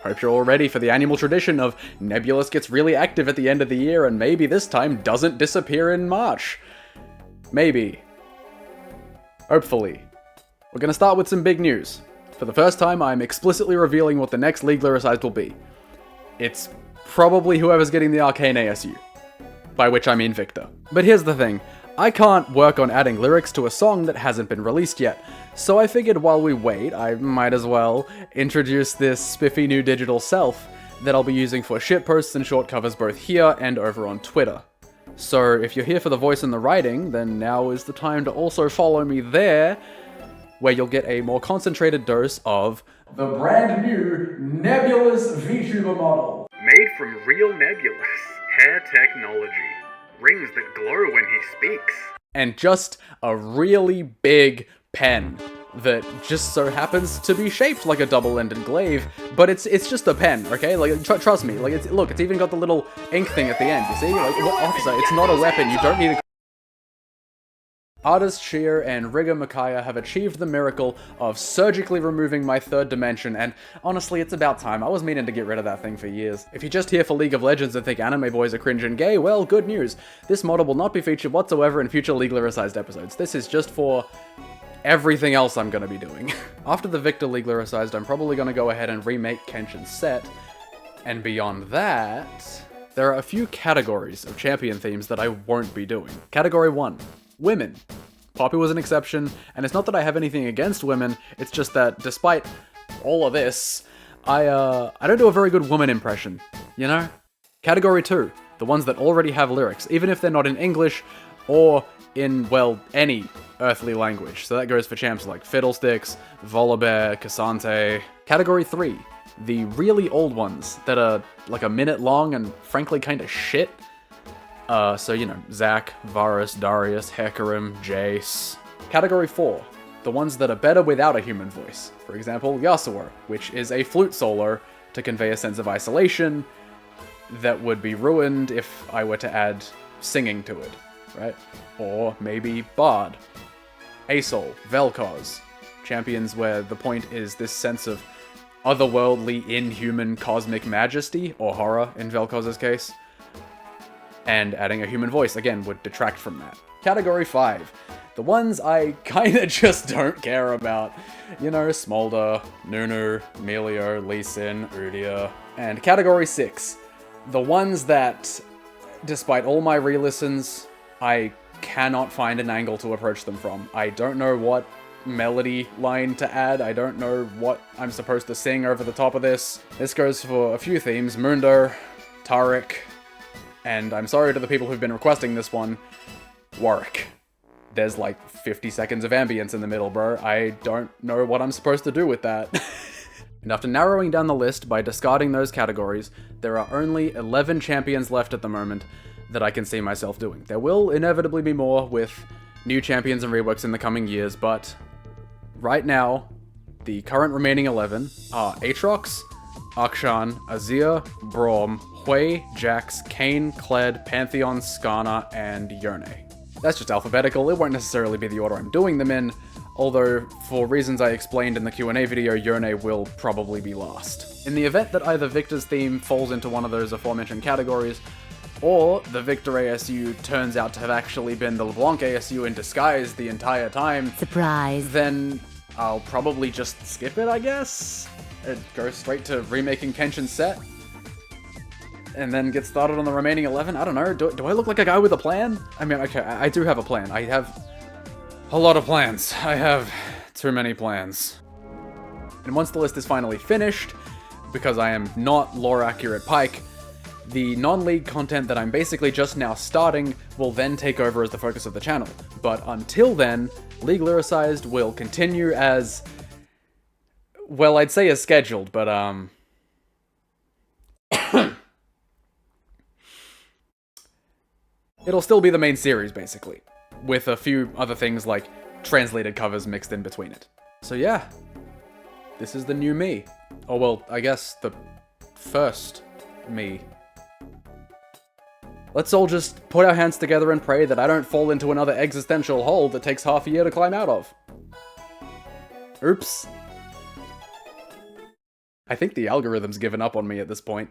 Hope you're all ready for the annual tradition of Nebulus gets really active at the end of the year and maybe this time doesn't disappear in March. Maybe. Hopefully. We're gonna start with some big news. For the first time, I'm explicitly revealing what the next League Lyricized will be. It's probably whoever's getting the Arcane ASU. By which I mean Victor. But here's the thing. I can't work on adding lyrics to a song that hasn't been released yet, so I figured while we wait, I might as well introduce this spiffy new digital self that I'll be using for shitposts and short covers both here and over on Twitter. So if you're here for the voice and the writing, then now is the time to also follow me there, where you'll get a more concentrated dose of the brand new Nebulus Vtuber model. Made from real Nebulus. Hair technology. Rings that glow when he speaks. And just a really big pen that just so happens to be shaped like a double-ended glaive, but it's just a pen, okay? Like, trust me, like, it's even got the little ink thing at the end, you see? Like, officer, it's not a weapon, you don't need a... Artist Sheer and Rigger Makuhita have achieved the miracle of surgically removing my third dimension, and honestly, it's about time. I was meaning to get rid of that thing for years. If you're just here for League of Legends and think anime boys are cringe and gay, well, good news. This model will not be featured whatsoever in future League Lyricized episodes. This is just for everything else I'm gonna be doing. After the Victor League Lyricized, I'm probably gonna go ahead and remake Kenshin's set, and beyond that, there are a few categories of champion themes that I won't be doing. Category 1. Women. Poppy was an exception, and it's not that I have anything against women, it's just that despite all of this, I don't do a very good woman impression, you know? Category 2. The ones that already have lyrics, even if they're not in English or in, well, any earthly language. So that goes for champs like Fiddlesticks, Volibear, Cassante. Category 3. The really old ones that are like a minute long and frankly kinda shit. So, you know, Zac, Varus, Darius, Hecarim, Jace. Category 4. The ones that are better without a human voice. For example, Yasuo, which is a flute solo to convey a sense of isolation that would be ruined if I were to add singing to it, right? Or maybe Bard. Asol, Vel'Koz. Champions where the point is this sense of otherworldly, inhuman, cosmic majesty, or horror in Vel'Koz's case. And adding a human voice, again, would detract from that. Category 5. The ones I kinda just don't care about. You know, Smolder, Nunu, Melio, Lee Sin, Udyr. And Category 6. The ones that, despite all my re-listens, I cannot find an angle to approach them from. I don't know what melody line to add, I don't know what I'm supposed to sing over the top of this. This goes for a few themes, Mundo, Taric, and I'm sorry to the people who've been requesting this one, Warwick. There's like 50 seconds of ambience in the middle, bro. I don't know what I'm supposed to do with that. And after narrowing down the list by discarding those categories, there are only 11 champions left at the moment that I can see myself doing. There will inevitably be more with new champions and reworks in the coming years, but right now, the current remaining 11 are Aatrox, Akshan, Azir, Braum, Hui, Jax, Kayn, Kled, Pantheon, Skarner, and Yone. That's just alphabetical, it won't necessarily be the order I'm doing them in, although for reasons I explained in the Q&A video, Yone will probably be last. In the event that either Victor's theme falls into one of those aforementioned categories, or the Victor ASU turns out to have actually been the LeBlanc ASU in disguise the entire time, surprise, then I'll probably just skip it, I guess? Go straight to remaking Kenshin's set? And then get started on the remaining 11? I don't know, do I look like a guy with a plan? I mean, okay, I do have a plan. I have a lot of plans. I have too many plans. And once the list is finally finished, because I am not lore-accurate Pike, the non-league content that I'm basically just now starting will then take over as the focus of the channel. But until then, League Lyricized will continue as, well, I'd say as scheduled, but it'll still be the main series, basically, with a few other things like translated covers mixed in between it. So yeah, this is the new me. Oh well, I guess the first me. Let's all just put our hands together and pray that I don't fall into another existential hole that takes half a year to climb out of. Oops. I think the algorithm's given up on me at this point.